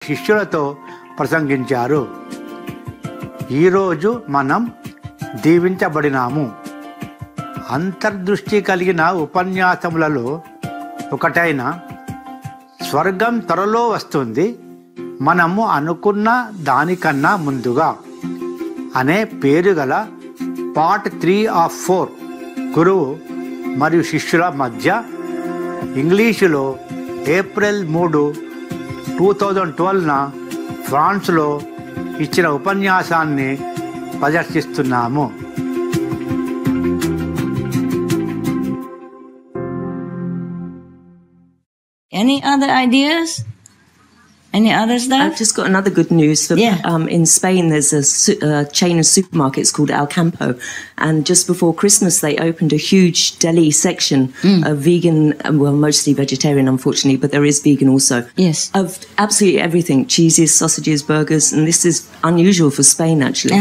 శిష్యులతో ప్రసంగించారు. ఈరోజు మనం దీవించబడినాము. అంతర్దృష్టి కలిగిన ఉపన్యాసములలో ఒకటైన స్వర్గం త్వరలో వస్తుంది, మనము అనుకున్న దానికన్నా ముందుగా అనే పేరు గల పార్ట్ 3 ఆఫ్ 4 గురువు మరియు శిష్యుల మధ్య ఇంగ్లీషులో ఏప్రిల్ 3, 2012న ఫ్రాన్స్లో ఇచ్చిన ఉపన్యాసాన్ని ప్రదర్శిస్తున్నాము. Any other ideas? Any others there? I've just got another good news. In Spain, there's a chain of supermarkets called El Campo, and just before Christmas, they opened a huge deli section of vegan, well, mostly vegetarian, unfortunately, but there is vegan also. Yes. Of absolutely everything: cheeses, sausages, burgers, and this is unusual for Spain, actually.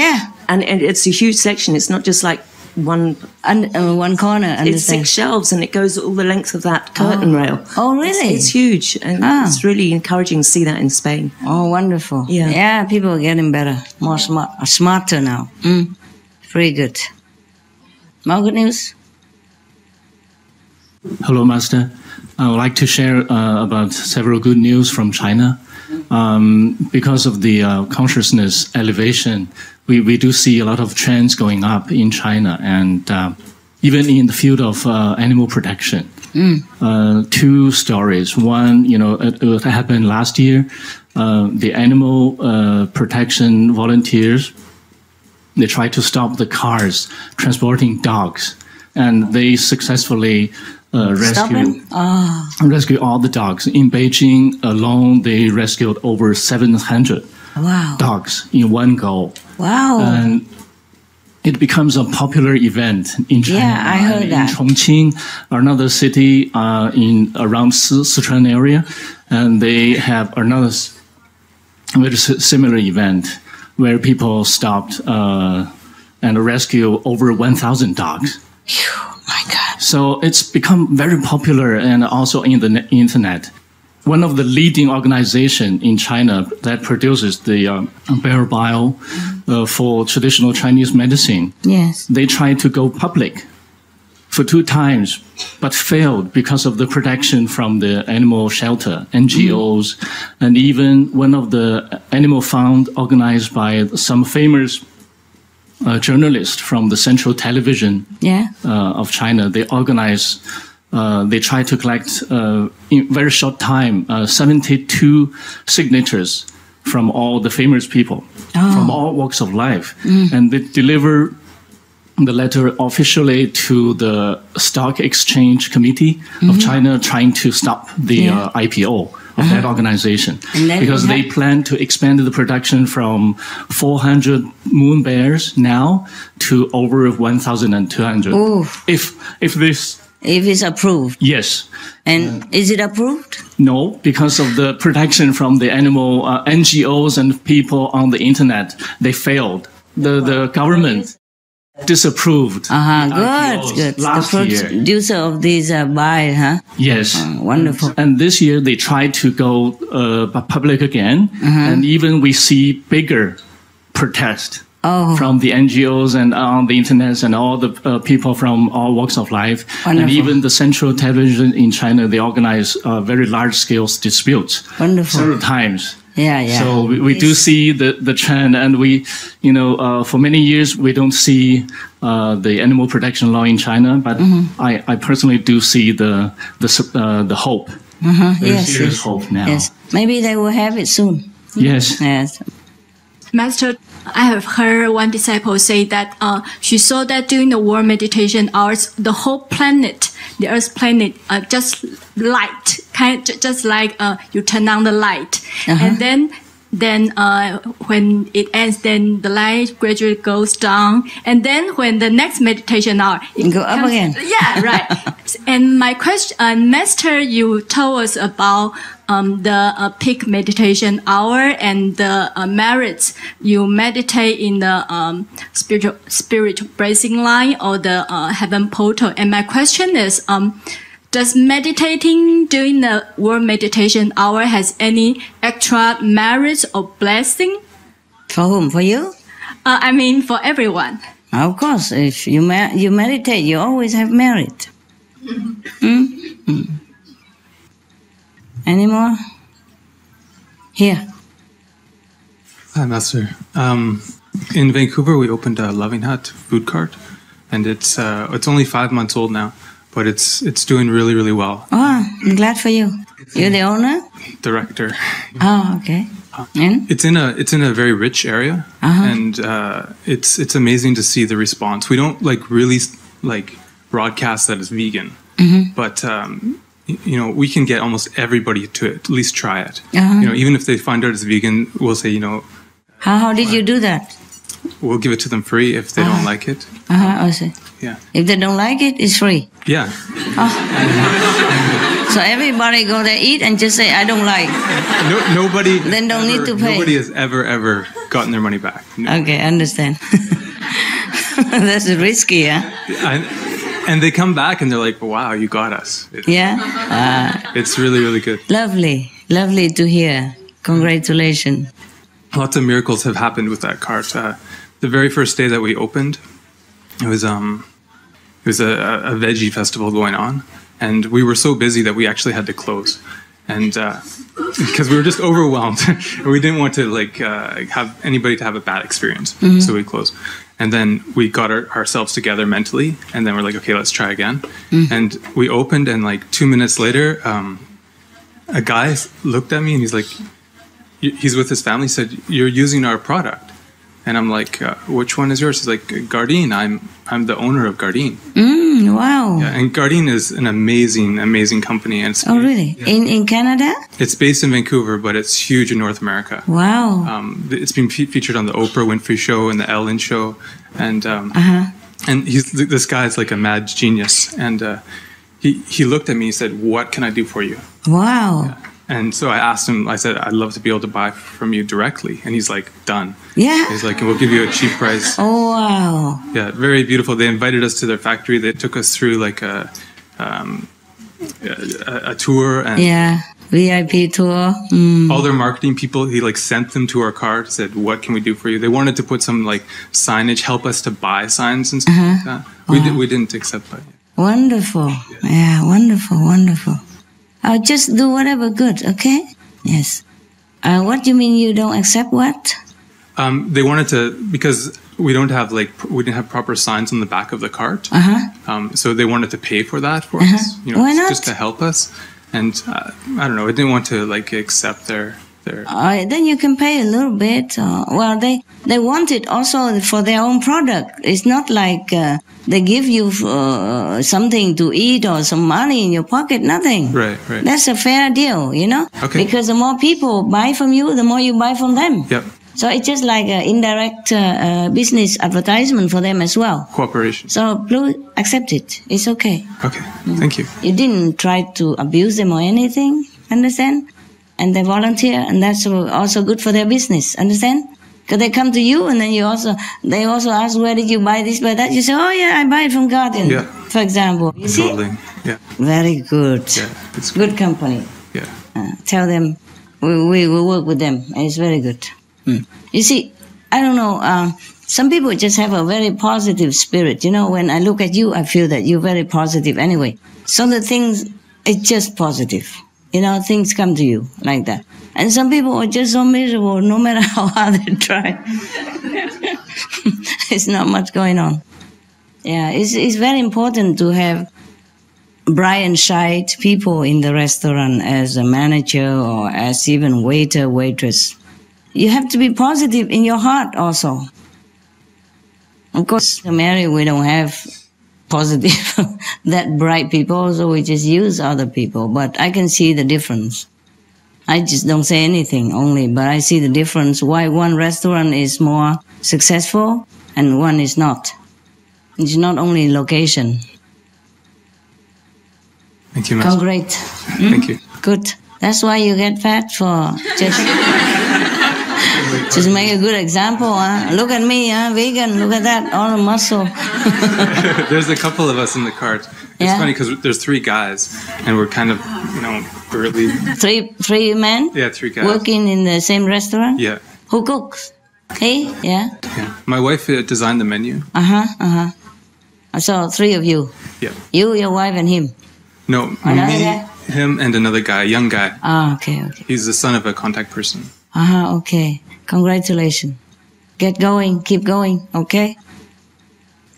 Yeah. And it's a huge section. It's not just like one corner. It's 6 shelves, and it goes all the length of that curtain rail. Oh, really? It's huge, and it's really encouraging to see that in Spain. Oh, wonderful. Yeah, people are getting better, more smarter now. Very good. More good news? Hello, Master. I would like to share about several good news from China. Because of the consciousness elevation, we do see a lot of trends going up in China, and even in the field of animal protection. 2 stories. One, it happened last year. The animal protection volunteers, they tried to stop the cars transporting dogs, and they successfully rescue all the dogs. In Beijing alone, they rescued over 700 dogs in one go. Wow. And it becomes a popular event in China. Yeah, I heard that. In Chongqing, another city in around Sichuan area, and they have another very similar event where people stopped and rescued over 1,000 dogs. My God. So it's become very popular, and also in the internet. One of the leading organizations in China that produces the bear bile for traditional Chinese medicine. Yes. They tried to go public for 2 times, but failed because of the protection from the animal shelter, NGOs, and even one of the animal fund organized by some famous journalist from the Central Television of China. They organize, they try to collect in very short time 72 signatures from all the famous people from all walks of life, and they deliver the letter officially to the Stock Exchange Committee of China, trying to stop the IPO of that organization, because they plan to expand the production from 400 moon bears now to over 1,200. If it's approved. Yes. And is it approved? No, because of the protection from the animal NGOs and people on the internet, they failed. The government disapproved. Good. The producer of these bile, huh? Yes. Wonderful. And this year they tried to go public again, and even we see bigger protest from the NGOs and on the internet and all the people from all walks of life. Wonderful. And even the Central Television in China, they organize very large-scale disputes. Wonderful. Several times. Yeah. So we do see the trend, and we, for many years we don't see the animal protection law in China, but I personally do see the hope. Serious hope now. Yes. Maybe they will have it soon. Yes. Master, I have heard one disciple say that she saw that during the war meditation hours, the whole planet, the Earth planet, just light, just like you turn on the light, and then when it ends, then the light gradually goes down, and then when the next meditation hour, it go up again. Yeah, right. And my question, Master, you told us about the peak meditation hour and the merits. You meditate in the spiritual blessing line or the heaven portal. And my question is, Does meditating during the World Meditation Hour has any extra merits or blessing? For whom? For you? I mean, for everyone. Of course, if you you meditate, you always have merit. Any more? Here. Hi, Master. In Vancouver, we opened a Loving Hut food cart, and it's only 5 months old now, but it's doing really, really well. Oh, I'm glad for you. You're the owner? Director. Oh, okay. And? It's in a very rich area, and it's amazing to see the response. We don't really broadcast that it's vegan, but we can get almost everybody to at least try it. Even if they find out it's vegan, we'll say How did you do that? We'll give it to them free if they don't like it. I see. Yeah. If they don't like it, it's free. Yeah. So everybody go there, eat, and just say, I don't like. Nobody. Then don't need to pay. Nobody has ever gotten their money back. No. Okay, I understand. That's risky, huh? And they come back and they're like, wow, you got us. It's really, really good. Lovely to hear. Congratulations. Lots of miracles have happened with that cart. The very first day that we opened, it was a veggie festival going on, and we were so busy that we actually had to close, and because we were just overwhelmed, we didn't want to have anybody to have a bad experience, so we closed. And then we got ourselves together mentally, and then we're like, okay, let's try again. And we opened, and 2 minutes later, a guy looked at me and he's like, he's with his family, said, you're using our product. And I'm like, which one is yours? He's like, Gardein. I'm the owner of Gardein. Wow. Yeah, and Gardein is an amazing company. And really? Yeah. In Canada? It's based in Vancouver, but it's huge in North America. Wow. It's been featured on the Oprah Winfrey Show and the Ellen Show. And and this guy is like a mad genius. And he looked at me and said, what can I do for you? Wow. Yeah. And so I asked him, I said, I'd love to be able to buy from you directly. And he's like, done. Yeah. He's like, we'll give you a cheap price. Oh, wow. Yeah, very beautiful. They invited us to their factory. They took us through a tour. And VIP tour. All their marketing people, he sent them to our cart, said, what can we do for you? They wanted to put some signage, help us to buy signs and stuff like that. We didn't accept that. Wonderful. Yeah, wonderful. I'll just do whatever good, okay? Yes. What do you mean you don't accept what? They wanted to, because we didn't have proper signs on the back of the cart. So they wanted to pay for that for us, Why not? just to help us. And I don't know, I didn't want to accept their. Then you can pay a little bit. Well, they want it also for their own product. It's not like they give you something to eat or some money in your pocket. Nothing. Right. That's a fair deal, Okay. Because the more people buy from you, the more you buy from them. Yep. So it's just like an indirect business advertisement for them as well. Cooperation. So please accept it. It's okay. Okay. Thank you. You didn't try to abuse them or anything. Understand? And they volunteer, and that's also good for their business. Understand? Because they come to you, and then they also ask, where did you buy this, buy that? You say, oh yeah, I buy it from Garden, for example. You see? Totally. Yeah. Very good. Yeah, it's good company. Yeah. Tell them we will work with them. It's very good. You see, I don't know. Some people just have a very positive spirit. When I look at you, I feel that you're very positive anyway. So the things, it's just positive. Things come to you like that. And some people are just so miserable no matter how hard they try. It's not much going on. Yeah, it's very important to have bright and shy people in the restaurant as a manager or as even waiter, waitress. You have to be positive in your heart also. Of course, in Mary, we don't have positive, that bright people, so we just use other people. But I can see the difference. I just don't say anything only, but I see the difference why one restaurant is more successful and one is not. It's not only location. Thank you, Master. Great. Thank you. Good. That's why you get fat for just... Just make a good example, huh? Look at me, huh? Vegan, look at that, all the muscle. There's a couple of us in the cart. It's funny because there's 3 guys, and we're kind of, early. Three men? Yeah, 3 guys. Working in the same restaurant? Yeah. Who cooks? Hey? Yeah? Yeah. My wife designed the menu. I saw 3 of you. Yeah. You, your wife, and him. No, Another me, guy? him, and another guy, a young guy. Okay. He's the son of a contact person. Okay. Congratulations. Get going, keep going, okay?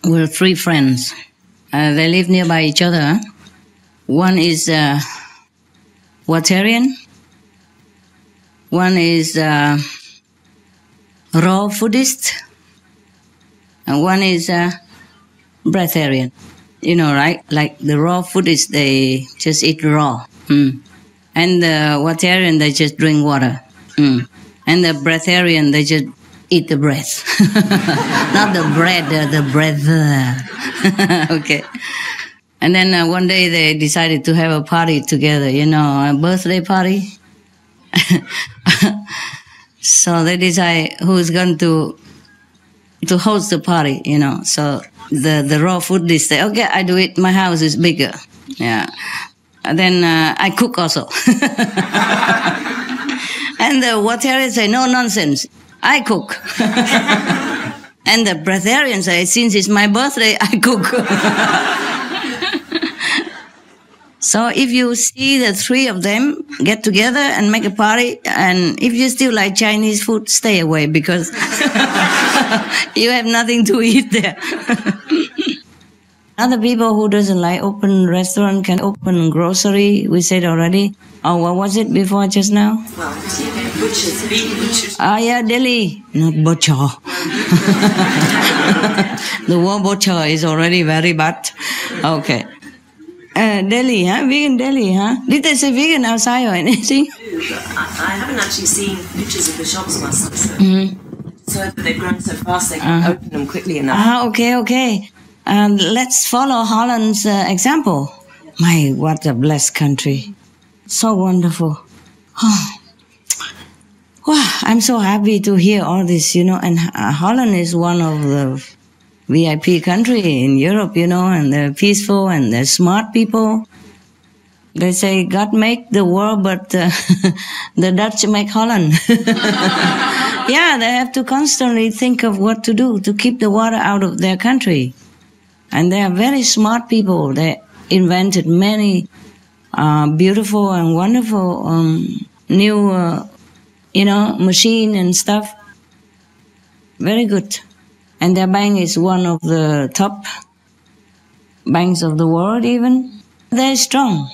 We're 3 friends. They live nearby each other. Huh? One is Waterian. One is raw foodist. And one is breatharian. Right? Like the raw foodists, they just eat raw. And the Waterian, they just drink water. And the breatharian, they just eat the breath. Not the bread, the breath. Okay. And then one day they decided to have a party together, a birthday party. So they decide who's going to host the party, So the raw food dish say, okay, I do it. My house is bigger. Yeah. And then I cook also. And the Waterian say, no nonsense. I cook. And the breatharian say, since it's my birthday, I cook. So if you see the 3 of them get together and make a party, and if you still like Chinese food, stay away because you have nothing to eat there. Other people who doesn't like open restaurant can open grocery. We said already. Oh, what was it before just now? Well, butchers, vegan butchers. Yeah, Delhi, not butcher. The word butcher is already very bad. Okay. Delhi, huh? Vegan Delhi, huh? Did they say vegan outside or anything? I haven't actually seen pictures of the shops myself. So that they've grown so fast they can open them quickly enough. Okay. Let's follow Holland's example. My, what a blessed country. So wonderful. Wow, I'm so happy to hear all this, and Holland is one of the VIP country in Europe, and they're peaceful and they're smart people. They say God make the world, but the Dutch make Holland. Yeah, they have to constantly think of what to do to keep the water out of their country. And they are very smart people. They invented many beautiful and wonderful new, machine and stuff. Very good. And their bank is one of the top banks of the world even. They're strong,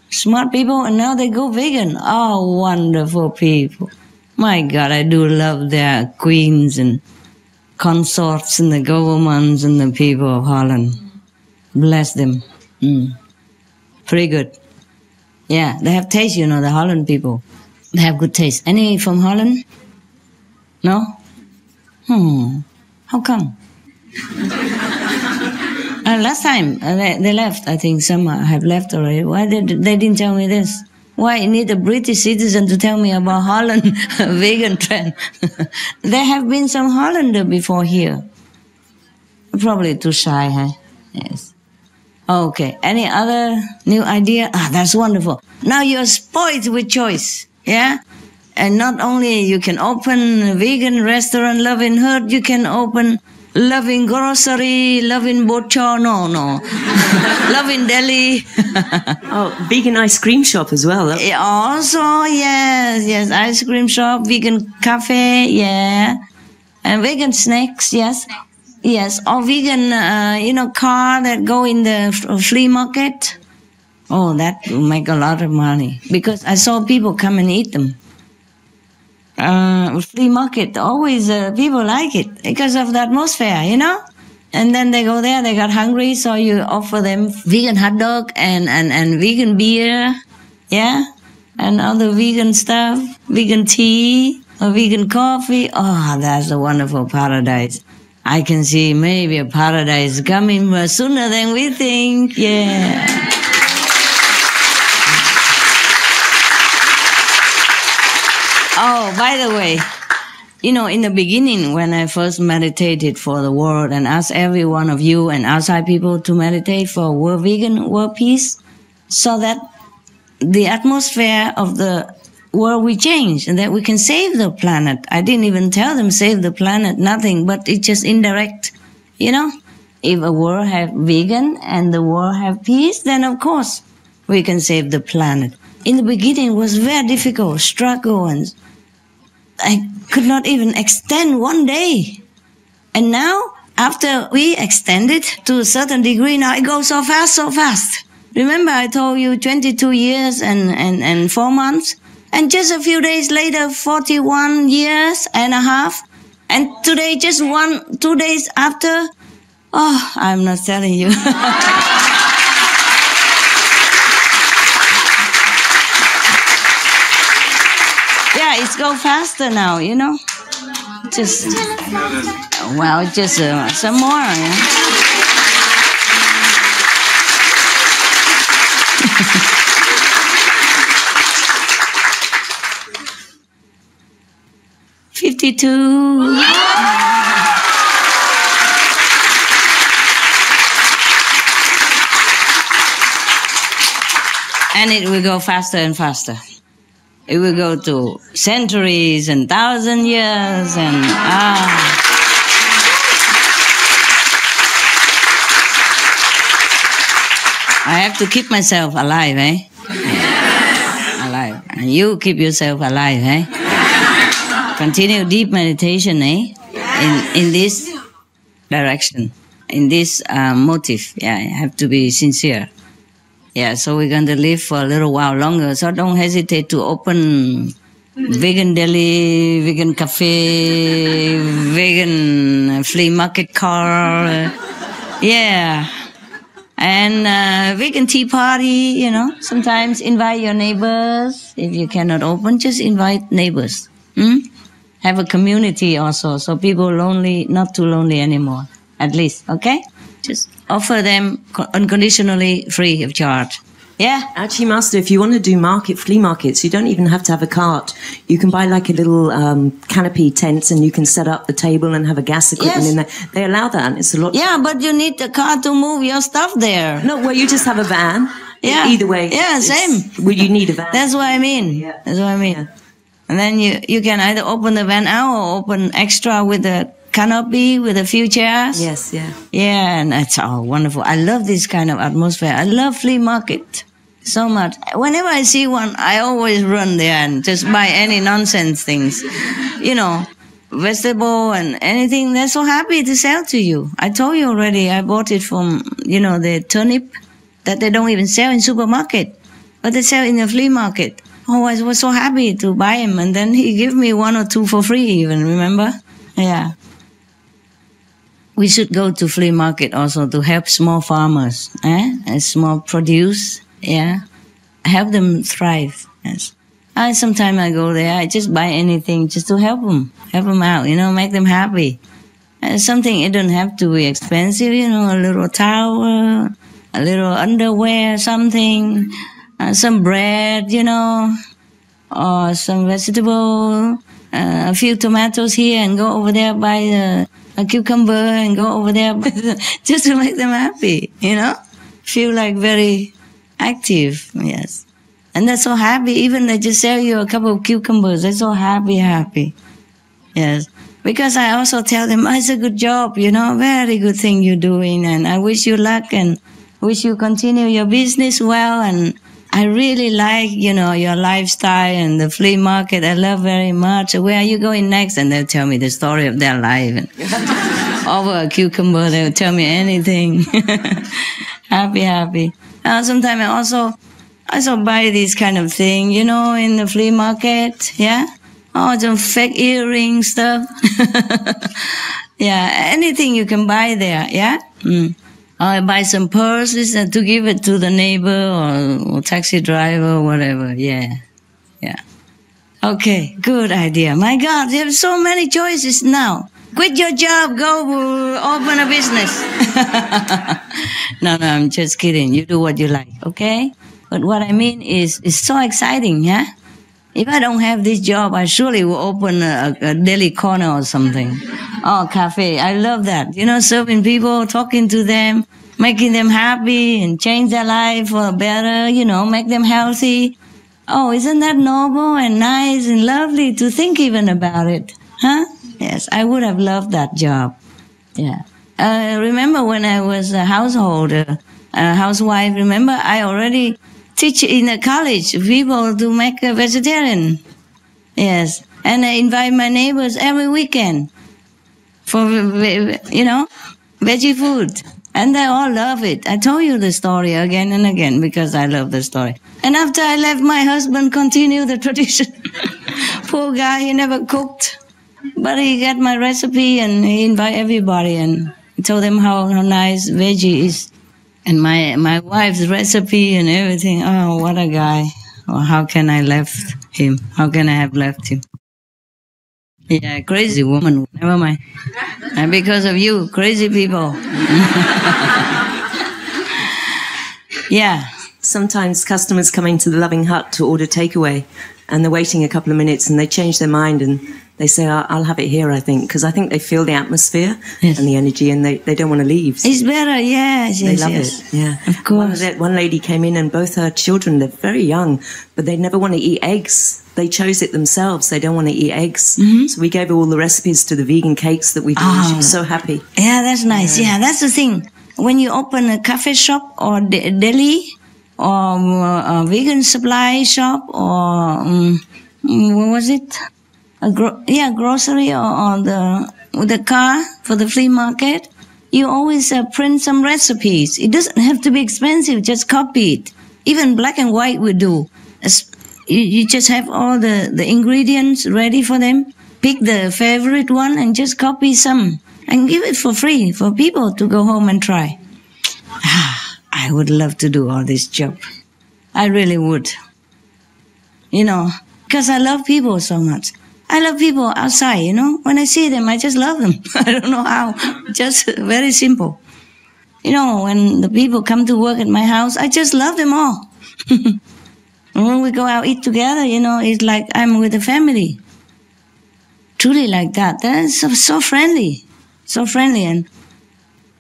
smart people, and now they go vegan. Oh, wonderful people. My God, I do love their queens and consorts and the governments and the people of Holland. Bless them. Pretty good. Yeah, they have taste, the Holland people. They have good taste. Any from Holland? No? How come? Last time they left. I think some have left already. Why they didn't tell me this? Why I need a British citizen to tell me about Holland vegan trend? There have been some Hollander before here. Probably too shy, huh? Yes. Okay. Any other new idea? That's wonderful. Now you're spoiled with choice. Yeah? And not only you can open vegan restaurant, Loving Herd, you can open Loving Grocery, Loving Butcher, no. Loving Delhi. Vegan ice cream shop as well. Also, yes, ice cream shop, vegan cafe, yeah. And vegan snacks, yes. Yes, or vegan, car that go in the flea market. Oh, that will make a lot of money. Because I saw people come and eat them. Flea market, always people like it because of the atmosphere, And then they go there, they got hungry, so you offer them vegan hot dog and vegan beer, yeah? And other vegan stuff, vegan tea, or vegan coffee. Oh, that's a wonderful paradise. I can see maybe a paradise coming sooner than we think, yeah. Oh, by the way, You know, in the beginning, when I first meditated for the world and asked every one of you and outside people to meditate for world vegan, world peace, so that the atmosphere of the world will change and that we can save the planet. I didn't even tell them save the planet, nothing, but it's just indirect, you know. If a world have vegan and the world have peace, then of course we can save the planet. In the beginning it was very difficult, struggle, and I could not even extend one day. And now, after we extend it to a certain degree, now it goes so fast, so fast. Remember I told you 22 years and 4 months? And just a few days later, 41 years and a half. And today, just 2 days after, oh, I'm not telling you. Yeah, it's go faster now, you know. Just, well, just some more, yeah. $52. And it will go faster and faster. It will go to centuries and 1,000 years and I have to keep myself alive, eh? Alive. And you keep yourself alive, eh? Continue deep meditation, eh? In this direction, in this motive. Yeah, you have to be sincere. Yeah, so we're going to live for a little while longer. So don't hesitate to open vegan deli, vegan cafe, vegan flea market car. Yeah. And vegan tea party, you know. Sometimes invite your neighbors. If you cannot open, just invite neighbors. Have a community also, so people lonely, not too lonely anymore, at least, okay? Just offer them unconditionally free of charge. Yeah? Actually, Master, if you want to do flea markets, you don't even have to have a cart. You can buy like a little canopy tent and you can set up the table and have a gas equipment in there. They allow that, and it's a lot. Yeah, but you need the car to move your stuff there. No, well, you just have a van. Yeah. Either way. Yeah, same. Well, you need a van. That's what I mean. Yeah. That's what I mean. Yeah. And then you can either open the van out or open extra with a canopy with a few chairs. Yes, yeah. Yeah, and it's wonderful. I love this kind of atmosphere. I love flea market so much. Whenever I see one, I always run there and just buy any nonsense things. You know, vegetable and anything. They're so happy to sell to you. I told you already, I bought it from, you know, the turnip that they don't even sell in supermarket, but they sell in the flea market. Oh, I was so happy to buy him, and then he gave me 1 or 2 for free even, remember? Yeah. We should go to flea market also to help small farmers, and small produce, yeah. Help them thrive, yes. Sometimes I go there, I just buy anything just to help them out, you know, make them happy. Something, it don't have to be expensive, you know, a little towel, a little underwear, something, some bread, you know, or some vegetable, a few tomatoes here, and go over there buy a cucumber and go over there just to make them happy, you know, feel like very active, yes. And they're so happy, even they just sell you a couple of cucumbers, they're so happy, yes. Because I also tell them, it's a good job, you know, very good thing you're doing, and I wish you luck and wish you continue your business well, and I really like, you know, your lifestyle and the flea market. I love very much. Where are you going next? And they'll tell me the story of their life. And over a cucumber, they'll tell me anything. Happy. Sometimes I also buy this kind of thing, you know, in the flea market. Yeah. Oh, some fake earring stuff. Yeah, anything you can buy there. Yeah. I buy some purses to give it to the neighbor or taxi driver or whatever. Yeah. Okay, good idea. My God, you have so many choices now. Quit your job, go open a business. No, I'm just kidding. You do what you like, okay? But what I mean is, it's so exciting, yeah? If I don't have this job, I surely will open a deli corner or something. Or cafe. I love that. Serving people, talking to them, making them happy and change their life for better, make them healthy. Oh, isn't that noble and nice and lovely to think even about it? Huh? Yes, I would have loved that job. Yeah. Remember when I was a housewife, remember I already teach in a college people to make a vegetarian. Yes. And I invite my neighbors every weekend for, veggie food. And they all love it. I told you the story again and again because I love the story. And after I left, my husband continued the tradition. Poor guy, he never cooked. But he got my recipe and he invited everybody and told them how nice veggie is. And my wife's recipe and everything. Oh, what a guy. Oh, how can I left him? How can I have left him? Yeah, crazy woman. Never mind. And because of you, crazy people. Yeah. Sometimes customers come into the Loving Hut to order takeaway and they're waiting a couple of minutes and they change their mind and they say, I'll have it here, I think, because I think they feel the atmosphere and the energy and they don't want to leave. It's better, yes. They love it, yeah. Of course. One lady came in and both her children, they're very young, but they never want to eat eggs. They chose it themselves. They don't want to eat eggs. Mm-hmm. So we gave her all the recipes to the vegan cakes that we do. Oh. She was so happy. Yeah, that's nice. Yeah, that's the thing. When you open a cafe shop or deli or a vegan supply shop or, what was it? Grocery or the car for the flea market, you always print some recipes. It doesn't have to be expensive, just copy it. Even black and white we do. You just have all the ingredients ready for them, pick the favorite one and just copy some and give it for free for people to go home and try. I would love to do all this job. I really would. Because I love people so much. I love people outside, When I see them, I just love them. I don't know how. Just very simple. When the people come to work at my house, I just love them all. And when we go out eat together, it's like I'm with the family. Truly like that. They're so friendly. So friendly. And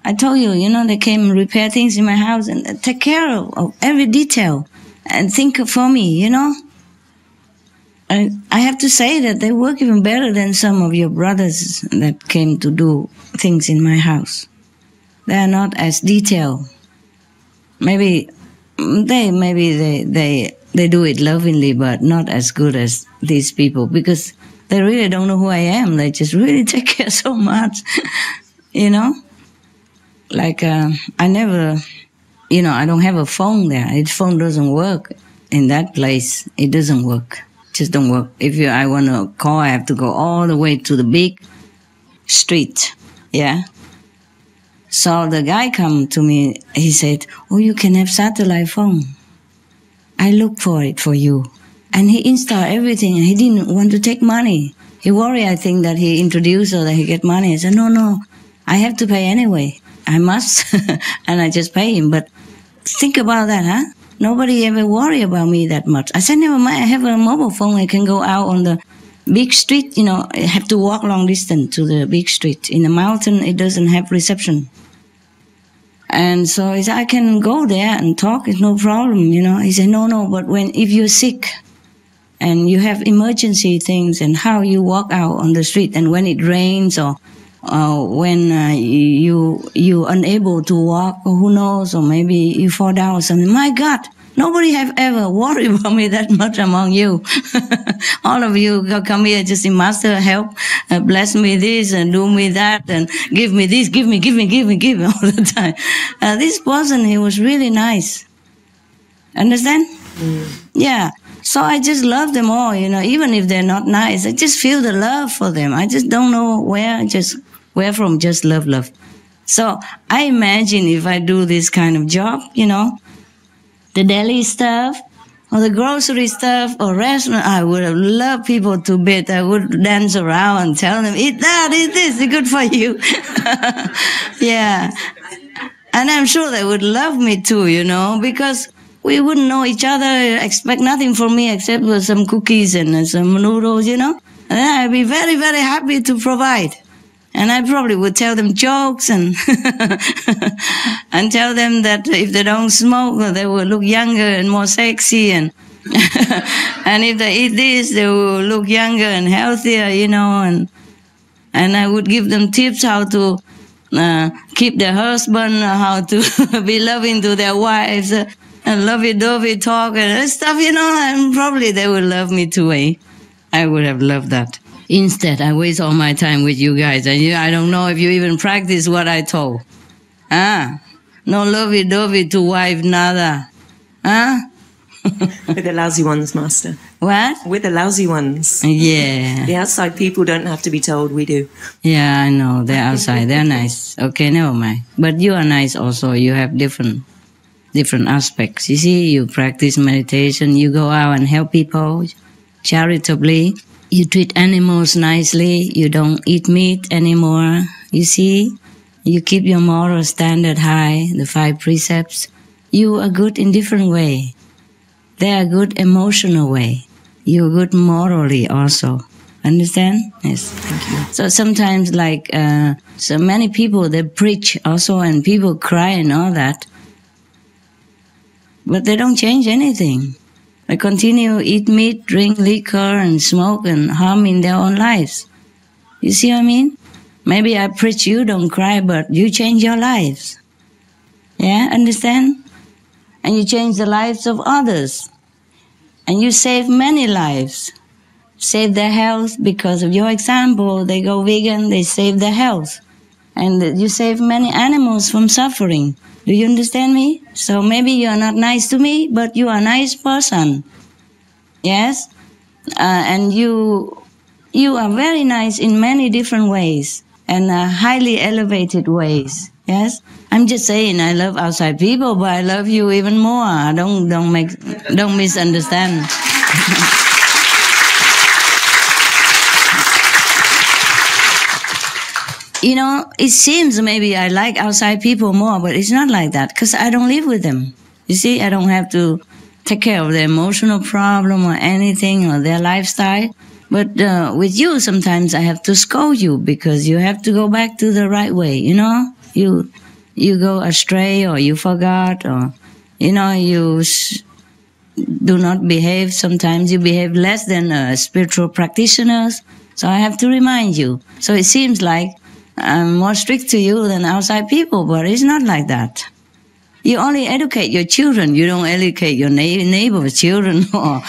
I told you, they came and repair things in my house and take care of every detail and think for me, I have to say that they work even better than some of your brothers that came to do things in my house. They are not as detailed. Maybe they do it lovingly, but not as good as these people because they really don't know who I am. They just really take care so much, Like I never, I don't have a phone there. The phone doesn't work in that place. It doesn't work. Just don't work. If I want to call, I have to go all the way to the big street. Yeah. So the guy come to me. He said, "Oh, you can have satellite phone. I look for it for you." And he installed everything. And he didn't want to take money. He worried, I think, that he introduced or that he get money. I said, "No, I have to pay anyway. I must," and I just pay him. But think about that, huh? Nobody ever worry about me that much. I said, never mind, I have a mobile phone. I can go out on the big street, I have to walk long distance to the big street. In the mountain, it doesn't have reception. And so he said, I can go there and talk, it's no problem, He said, no, but if you're sick and you have emergency things and how you walk out on the street and when it rains or when you unable to walk, or who knows, or maybe you fall down or something. My God, nobody have ever worried about me that much among you. All of you come here just in Master help, bless me this and do me that and give me this, give me all the time. This person, he was really nice. Understand? Yeah. So I just love them all, even if they're not nice. I just feel the love for them. I just don't know where from, just love. So I imagine if I do this kind of job, the deli stuff or the grocery stuff or restaurant, I would have loved people to bit. I would dance around and tell them, eat that, eat this, it's good for you. Yeah. And I'm sure they would love me too, because we wouldn't know each other, expect nothing from me except for some cookies and some noodles, you know. And then I'd be very, very happy to provide. And I probably would tell them jokes and and tell them that if they don't smoke, they will look younger and more sexy, and and if they eat this, they will look younger and healthier, you know. And I would give them tips how to keep their husband, how to be loving to their wives, and lovey-dovey talk and stuff, you know. And probably they would love me too, eh? I would have loved that. Instead, I waste all my time with you guys, and I don't know if you even practice what I told. No lovey-dovey to wife, nada. We're the lousy ones, Master. What? We're the lousy ones. Yeah. The outside people don't have to be told, we do. Yeah, I know. They're outside. They're nice. Okay, never mind. But you are nice also. You have different aspects. You see, you practice meditation. You go out and help people charitably. You treat animals nicely. You don't eat meat anymore. You see? You keep your moral standard high, the 5 precepts. You are good in different way. They are good emotional way. You are good morally also. Understand? Yes. Thank you. So sometimes so many people, they preach also and people cry and all that. But they don't change anything. They continue eat meat, drink liquor, and smoke and harm in their own lives. You see what I mean? Maybe I preach you don't cry, but you change your lives. Yeah, understand? And you change the lives of others. And you save many lives. Save their health because of your example. They go vegan, they save their health. And you save many animals from suffering. Do you understand me? So maybe you are not nice to me, but you are a nice person. Yes? And you are very nice in many different ways and highly elevated ways. Yes? I'm just saying I love outside people, but I love you even more. Don't misunderstand. You know, it seems maybe I like outside people more, but it's not like that because I don't live with them. You see, I don't have to take care of their emotional problem or anything or their lifestyle. But with you, sometimes I have to scold you because you have to go back to the right way, you know? You go astray or you forgot or, you know, you do not behave. Sometimes you behave less than spiritual practitioners. So I have to remind you. So it seems like I'm more strict to you than outside people, but it's not like that. You only educate your children. You don't educate your neighbor's children or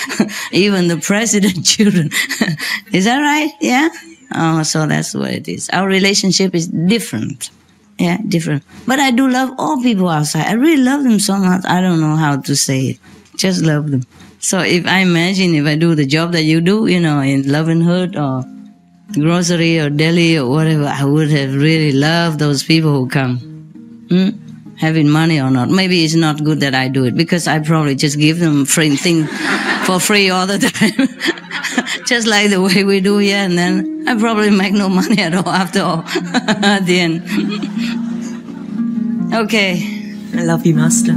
even the president's children. Is that right? Yeah? Oh, so that's what it is. Our relationship is different. Yeah, different. But I do love all people outside. I really love them so much. I don't know how to say it. Just love them. So if I do the job that you do, you know, in Loving Hood or grocery or deli or whatever, I would have really loved those people who come. Having money or not. Maybe it's not good that I do it because I probably just give them free thing for free all the time. Just like the way we do here, and then I probably make no money at all after all at the end. Okay. I love you, Master.